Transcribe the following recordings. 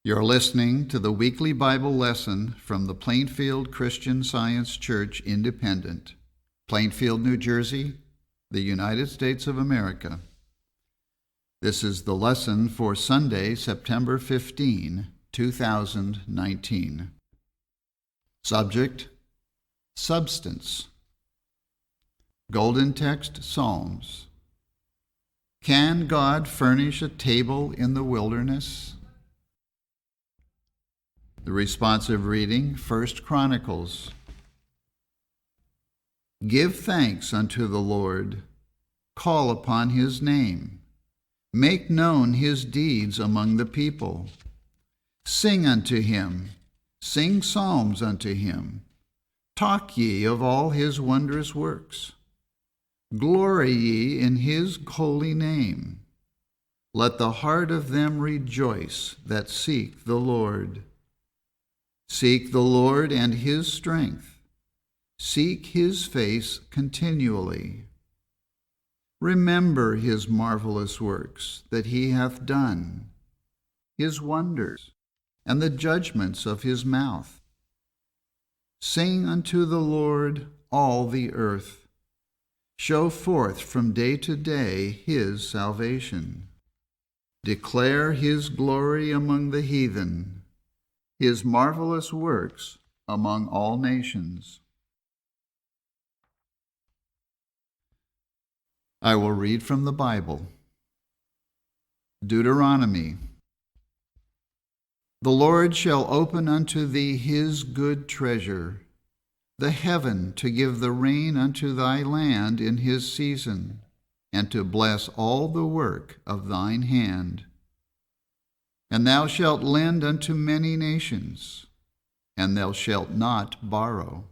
You're listening to the weekly Bible lesson from the Plainfield Christian Science Church Independent, Plainfield, New Jersey, the United States of America. This is the lesson for Sunday, September 15, 2019. Subject: Substance. Golden Text Psalms. Can God furnish a table in the wilderness? The responsive reading, 1 Chronicles. Give thanks unto the Lord. Call upon his name. Make known his deeds among the people. Sing unto him. Sing psalms unto him. Talk ye of all his wondrous works. Glory ye in his holy name. Let the heart of them rejoice that seek the Lord. Seek the Lord and his strength. Seek his face continually. Remember his marvelous works that he hath done, his wonders, and the judgments of his mouth. Sing unto the Lord, all the earth. Show forth from day to day his salvation. Declare his glory among the heathen, his marvelous works among all nations. I will read from the Bible. Deuteronomy. The Lord shall open unto thee his good treasure, the heaven to give the rain unto thy land in his season, and to bless all the work of thine hand. And thou shalt lend unto many nations, and thou shalt not borrow.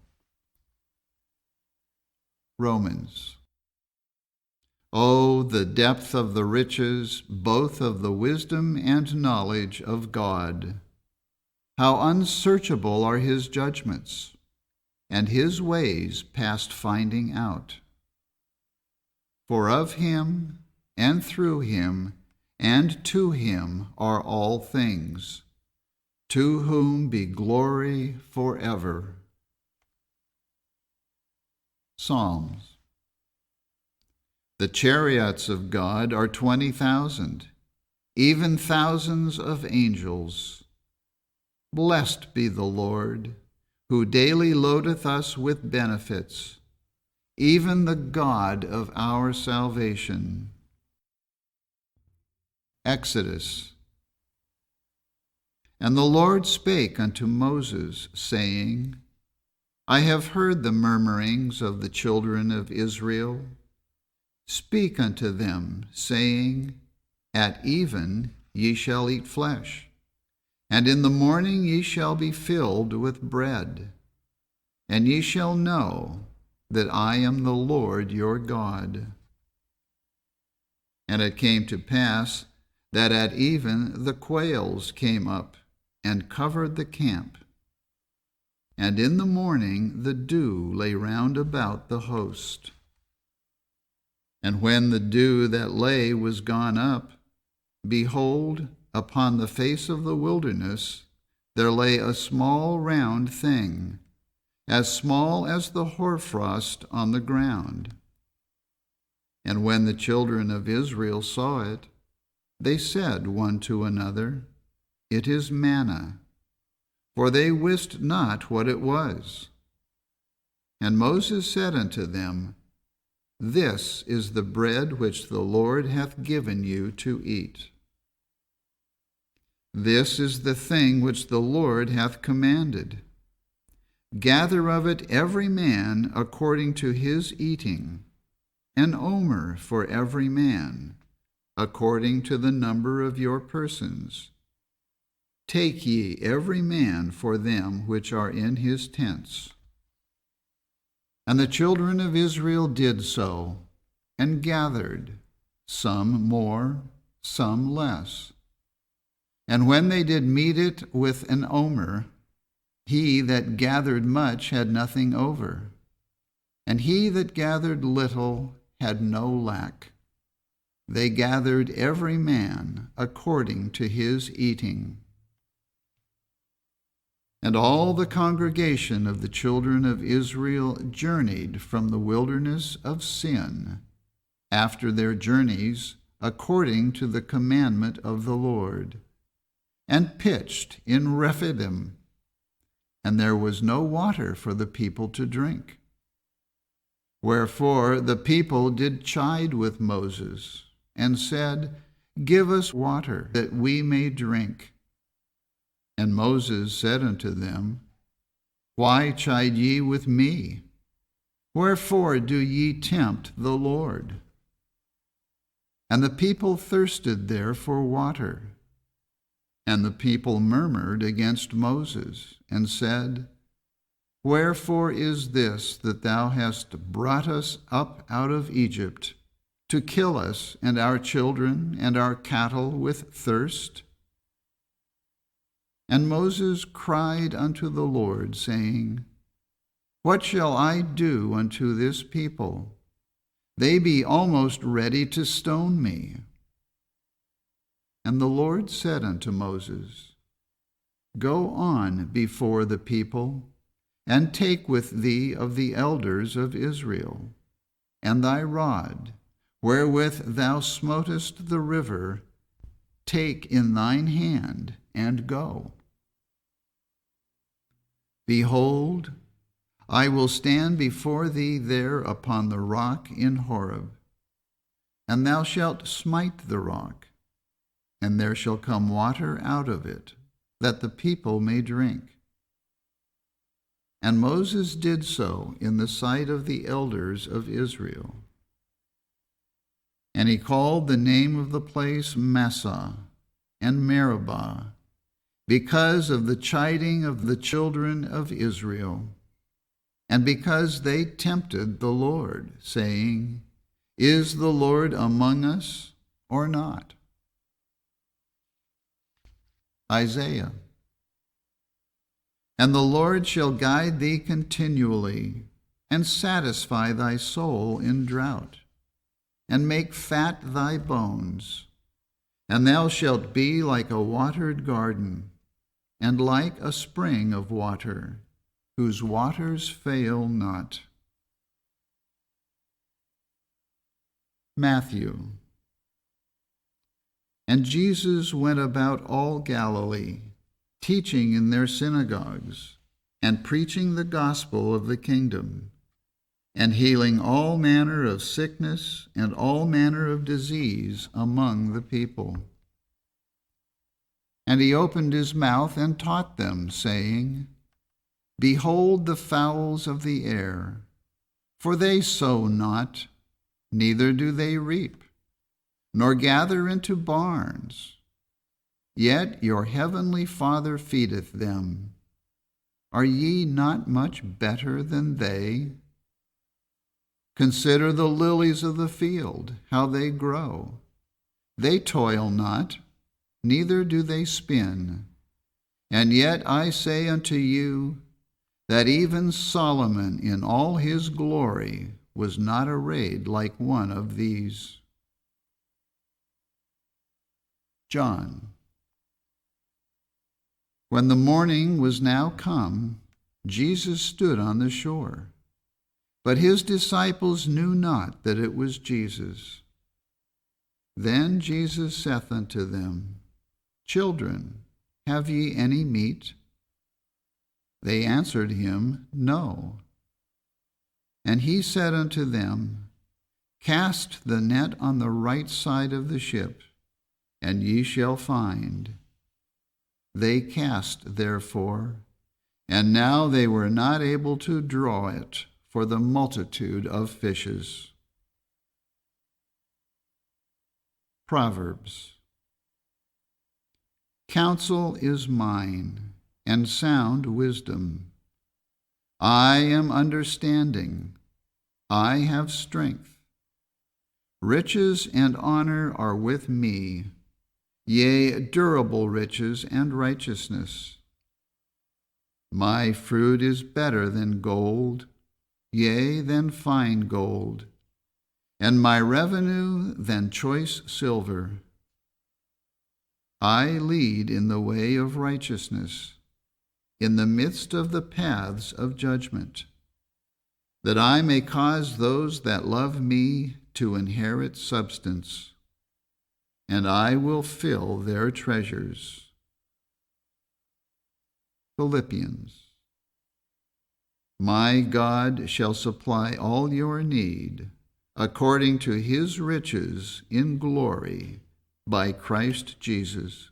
Romans. O the depth of the riches, both of the wisdom and knowledge of God! How unsearchable are his judgments, and his ways past finding out. For of him, and through him, and to him are all things, to whom be glory forever. Psalms. The chariots of God are 20,000, even thousands of angels. Blessed be the Lord, who daily loadeth us with benefits, even the God of our salvation. Exodus. And the Lord spake unto Moses, saying, I have heard the murmurings of the children of Israel. Speak unto them, saying, At even ye shall eat flesh, and in the morning ye shall be filled with bread. And ye shall know that I am the Lord your God. And it came to pass that at even the quails came up and covered the camp. And in the morning the dew lay round about the host. And when the dew that lay was gone up, behold, upon the face of the wilderness there lay a small round thing, as small as the hoarfrost on the ground. And when the children of Israel saw it, they said one to another, It is manna, for they wist not what it was. And Moses said unto them, This is the bread which the Lord hath given you to eat. This is the thing which the Lord hath commanded. Gather of it every man according to his eating, an omer for every man, according to the number of your persons. Take ye every man for them which are in his tents. And the children of Israel did so, and gathered, some more, some less. And when they did meet it with an omer, he that gathered much had nothing over, and he that gathered little had no lack. They gathered every man according to his eating. And all the congregation of the children of Israel journeyed from the wilderness of Sin after their journeys according to the commandment of the Lord, and pitched in Rephidim, and there was no water for the people to drink. Wherefore the people did chide with Moses, and said, Give us water, that we may drink. And Moses said unto them, Why chide ye with me? Wherefore do ye tempt the Lord? And the people thirsted there for water. And the people murmured against Moses, and said, Wherefore is this that thou hast brought us up out of Egypt, to kill us and our children and our cattle with thirst? And Moses cried unto the Lord, saying, What shall I do unto this people? They be almost ready to stone me. And the Lord said unto Moses, Go on before the people, and take with thee of the elders of Israel, and thy rod, wherewith thou smotest the river, take in thine hand, and go. Behold, I will stand before thee there upon the rock in Horeb, and thou shalt smite the rock, and there shall come water out of it, that the people may drink. And Moses did so in the sight of the elders of Israel. And he called the name of the place Massah and Meribah, because of the chiding of the children of Israel, and because they tempted the Lord, saying, Is the Lord among us or not? Isaiah. And the Lord shall guide thee continually, and satisfy thy soul in drought, and make fat thy bones. And thou shalt be like a watered garden, and like a spring of water, whose waters fail not. Matthew. And Jesus went about all Galilee, teaching in their synagogues, and preaching the gospel of the kingdom, and healing all manner of sickness and all manner of disease among the people. And he opened his mouth and taught them, saying, Behold the fowls of the air, for they sow not, neither do they reap, nor gather into barns, yet your heavenly Father feedeth them. Are ye not much better than they? Consider the lilies of the field, how they grow. They toil not, neither do they spin. And yet I say unto you, that even Solomon in all his glory was not arrayed like one of these. John. When the morning was now come, Jesus stood on the shore. But his disciples knew not that it was Jesus. Then Jesus saith unto them, Children, have ye any meat? They answered him, No. And he said unto them, Cast the net on the right side of the ship, and ye shall find. They cast therefore, and now they were not able to draw it for the multitude of fishes. Proverbs. Counsel is mine, and sound wisdom. I am understanding. I have strength. Riches and honor are with me, yea, durable riches and righteousness. My fruit is better than gold, yea, than fine gold, and my revenue than choice silver. I lead in the way of righteousness, in the midst of the paths of judgment, that I may cause those that love me to inherit substance, and I will fill their treasures. Philippians. My God shall supply all your need according to his riches in glory by Christ Jesus.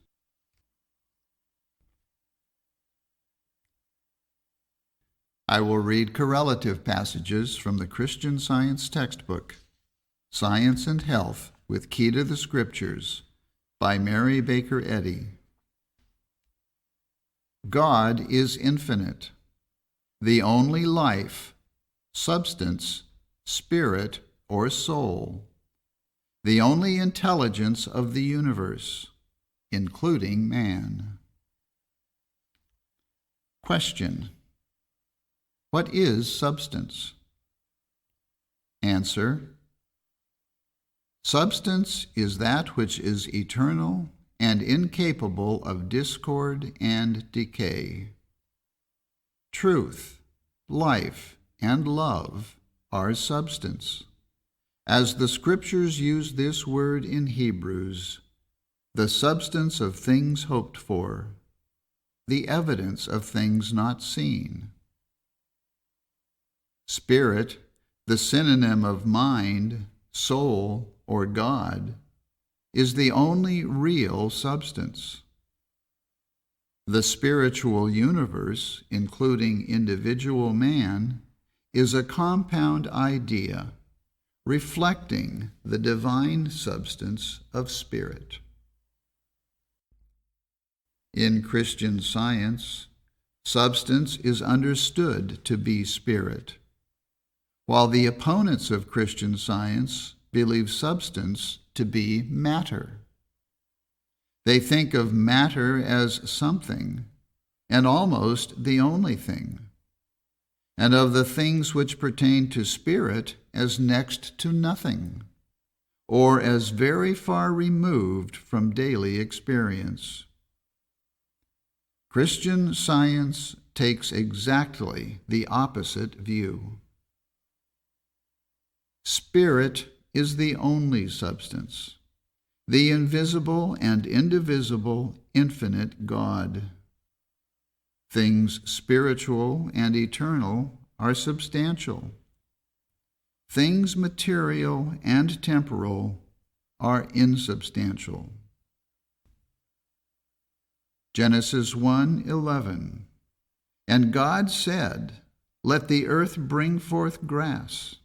I will read correlative passages from the Christian Science textbook, Science and Health with Key to the Scriptures, by Mary Baker Eddy. God is infinite, the only life, substance, spirit, or soul, the only intelligence of the universe, including man. Question: what is substance? Answer: substance is that which is eternal and incapable of discord and decay. Truth, life, and love are substance. As the Scriptures use this word in Hebrews, the substance of things hoped for, the evidence of things not seen. Spirit, the synonym of mind, soul, or God, is the only real substance. The spiritual universe, including individual man, is a compound idea reflecting the divine substance of spirit. In Christian Science, substance is understood to be spirit, while the opponents of Christian Science believe substance to be matter. They think of matter as something, and almost the only thing, and of the things which pertain to spirit as next to nothing, or as very far removed from daily experience. Christian Science takes exactly the opposite view. Spirit is the only substance, the invisible and indivisible infinite God. Things spiritual and eternal are substantial. Things material and temporal are insubstantial. Genesis 1:11. And God said, "Let the earth bring forth grass,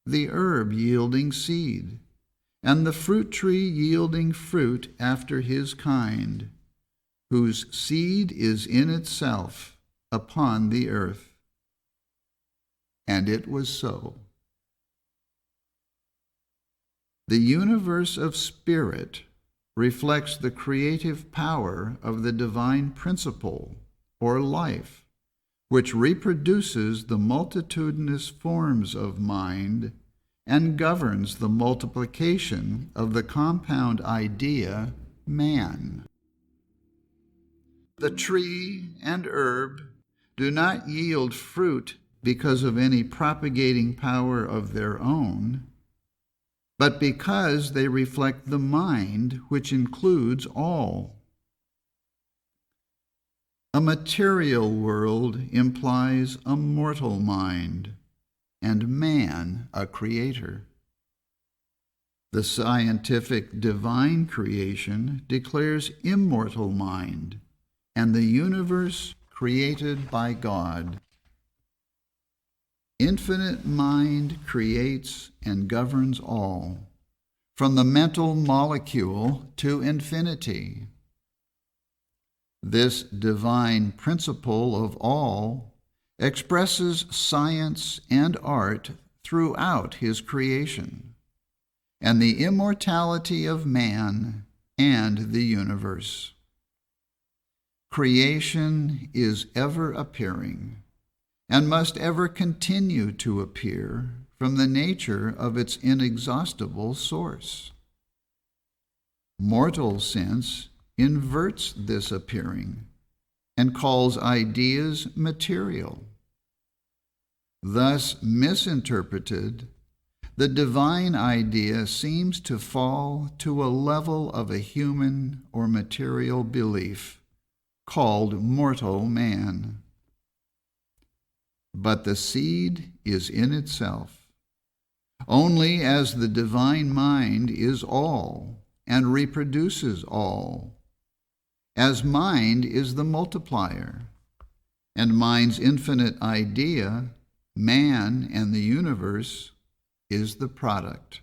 the herb yielding seed, and the fruit tree yielding fruit after his kind, whose seed is in itself upon the earth." And it was so. The universe of spirit reflects the creative power of the divine principle, or life, which reproduces the multitudinous forms of mind and governs the multiplication of the compound idea, man. The tree and herb do not yield fruit because of any propagating power of their own, but because they reflect the mind which includes all. A material world implies a mortal mind, and man a creator. The scientific divine creation declares immortal mind, and the universe created by God. Infinite mind creates and governs all, from the mental molecule to infinity. This divine principle of all expresses science and art throughout his creation, and the immortality of man and the universe. Creation is ever appearing, and must ever continue to appear from the nature of its inexhaustible source. Mortal sense inverts this appearing and calls ideas material. Thus misinterpreted, the divine idea seems to fall to a level of a human or material belief called mortal man. But the seed is in itself, only as the divine mind is all and reproduces all, as mind is the multiplier, and mind's infinite idea, man and the universe, is the product.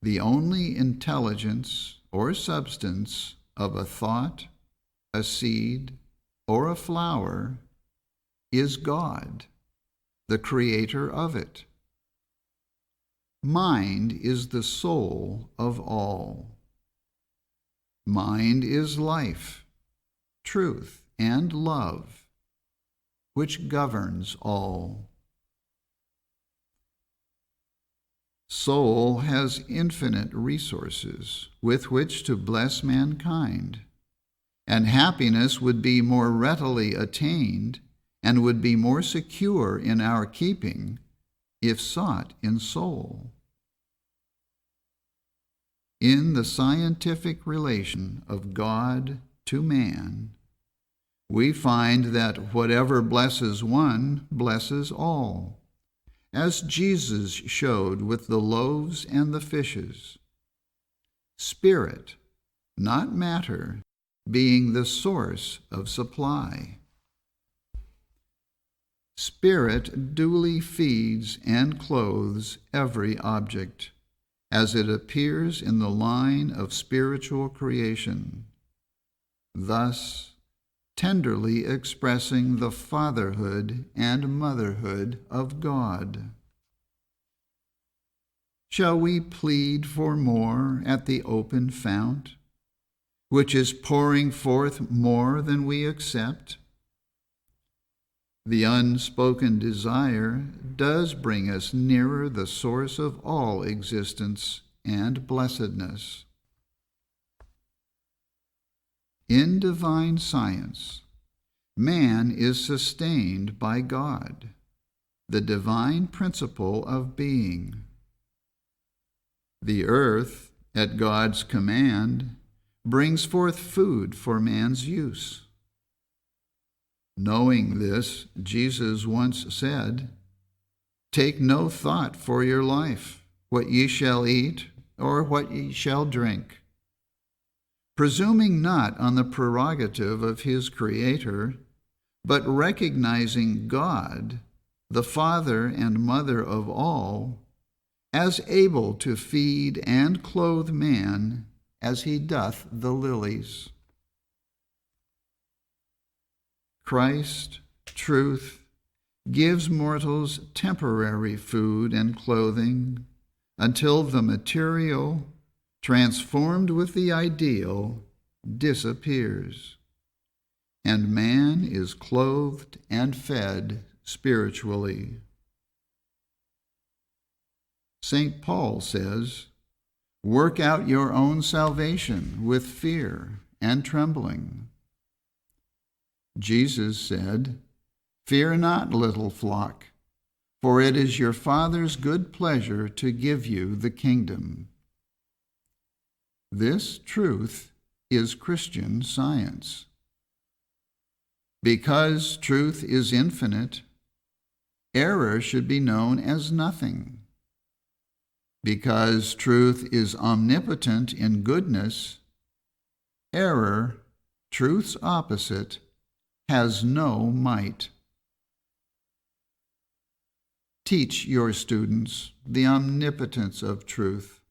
The only intelligence or substance of a thought, a seed, or a flower is God, the creator of it. Mind is the soul of all. Mind is life, truth, and love, which governs all. Soul has infinite resources with which to bless mankind, and happiness would be more readily attained and would be more secure in our keeping if sought in soul. In the scientific relation of God to man, we find that whatever blesses one blesses all, as Jesus showed with the loaves and the fishes. Spirit, not matter, being the source of supply. Spirit duly feeds and clothes every object, as it appears in the line of spiritual creation, thus tenderly expressing the fatherhood and motherhood of God. Shall we plead for more at the open fount, which is pouring forth more than we accept? The unspoken desire does bring us nearer the source of all existence and blessedness. In divine science, man is sustained by God, the divine principle of being. The earth, at God's command, brings forth food for man's use. Knowing this, Jesus once said, "Take no thought for your life, what ye shall eat, or what ye shall drink," presuming not on the prerogative of his Creator, but recognizing God, the Father and Mother of all, as able to feed and clothe man as he doth the lilies. Christ, truth, gives mortals temporary food and clothing until the material, transformed with the ideal, disappears, and man is clothed and fed spiritually. St. Paul says, "Work out your own salvation with fear and trembling." Jesus said, "Fear not, little flock, for it is your Father's good pleasure to give you the kingdom." This truth is Christian science. Because truth is infinite, error should be known as nothing. Because truth is omnipotent in goodness, error, truth's opposite, has no might. Teach your students the omnipotence of truth,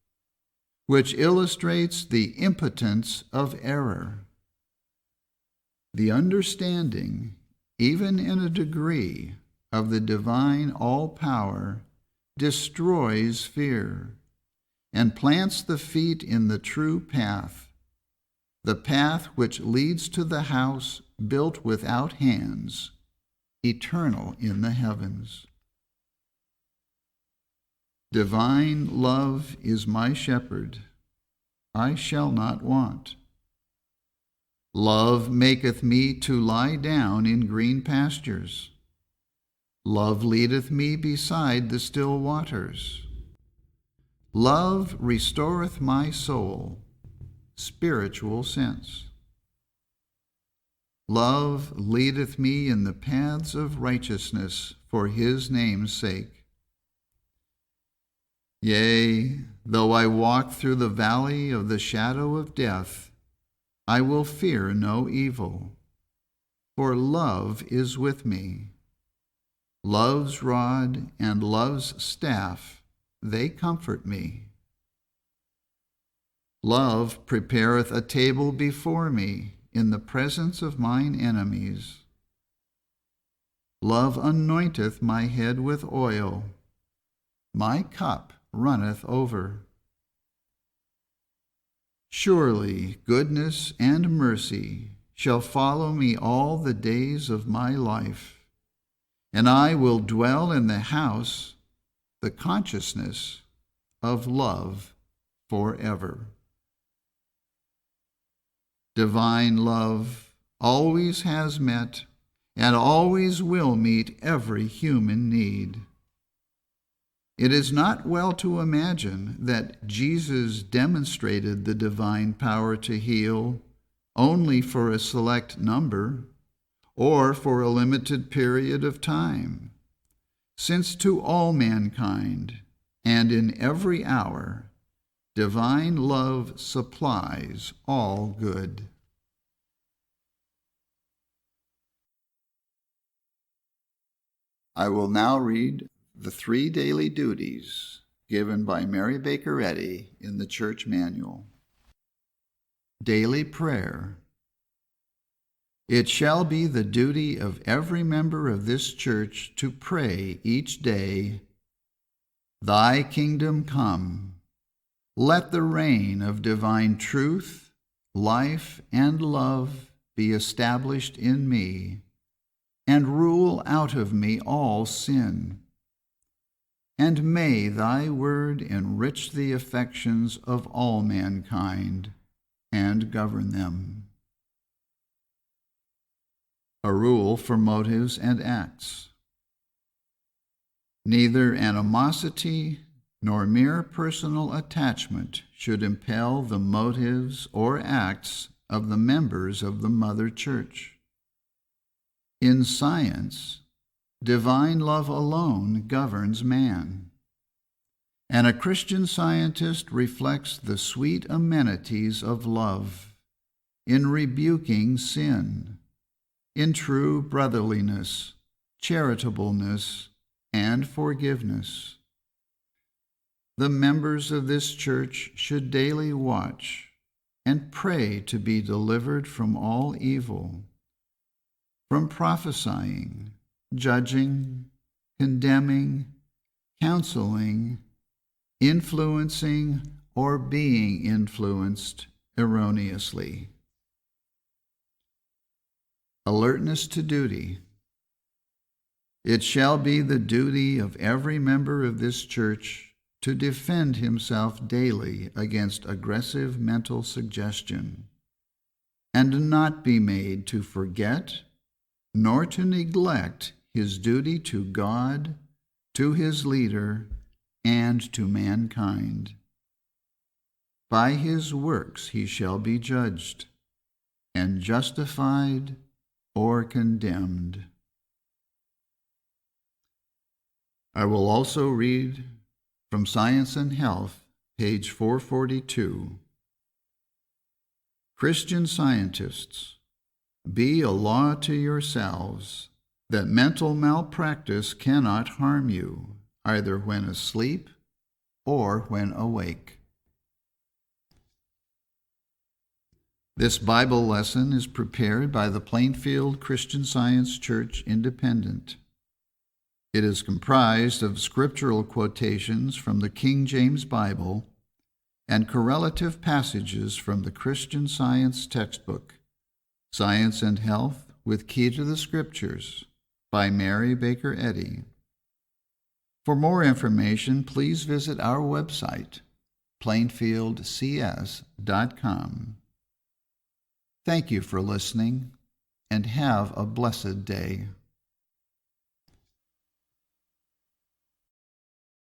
which illustrates the impotence of error. The understanding, even in a degree, of the divine all-power destroys fear and plants the feet in the true path, the path which leads to the house built without hands, eternal in the heavens. Divine love is my shepherd, I shall not want. Love maketh me to lie down in green pastures. Love leadeth me beside the still waters. Love restoreth my soul, spiritual sense. Love leadeth me in the paths of righteousness for his name's sake. Yea, though I walk through the valley of the shadow of death, I will fear no evil, for love is with me. Love's rod and love's staff, they comfort me. Love prepareth a table before me in the presence of mine enemies. Love anointeth my head with oil. My cup runneth over. Surely goodness and mercy shall follow me all the days of my life, and I will dwell in the house, the consciousness of love forever. Divine love always has met and always will meet every human need. It is not well to imagine that Jesus demonstrated the divine power to heal only for a select number or for a limited period of time, since to all mankind and in every hour, divine love supplies all good. I will now read the 3 daily duties given by Mary Baker Eddy in the Church Manual. Daily Prayer. It shall be the duty of every member of this church to pray each day, Thy kingdom come. Let the reign of divine truth, life, and love be established in me, and rule out of me all sin. And may thy word enrich the affections of all mankind and govern them. A rule for motives and acts. Neither animosity nor mere personal attachment should impel the motives or acts of the members of the Mother Church. In science, divine love alone governs man, and a Christian scientist reflects the sweet amenities of love in rebuking sin, in true brotherliness, charitableness, and forgiveness. The members of this church should daily watch and pray to be delivered from all evil, from prophesying, judging, condemning, counseling, influencing, or being influenced erroneously. Alertness to duty. It shall be the duty of every member of this church to defend himself daily against aggressive mental suggestion, and not be made to forget nor to neglect his duty to God, to his leader, and to mankind. By his works he shall be judged, and justified or condemned. I will also read from Science and Health, page 442. Christian scientists, be a law to yourselves that mental malpractice cannot harm you, either when asleep or when awake. This Bible lesson is prepared by the Plainfield Christian Science Church Independent. It is comprised of scriptural quotations from the King James Bible and correlative passages from the Christian Science textbook, Science and Health with Key to the Scriptures, by Mary Baker Eddy. For more information, please visit our website, plainfieldcs.com. Thank you for listening, and have a blessed day.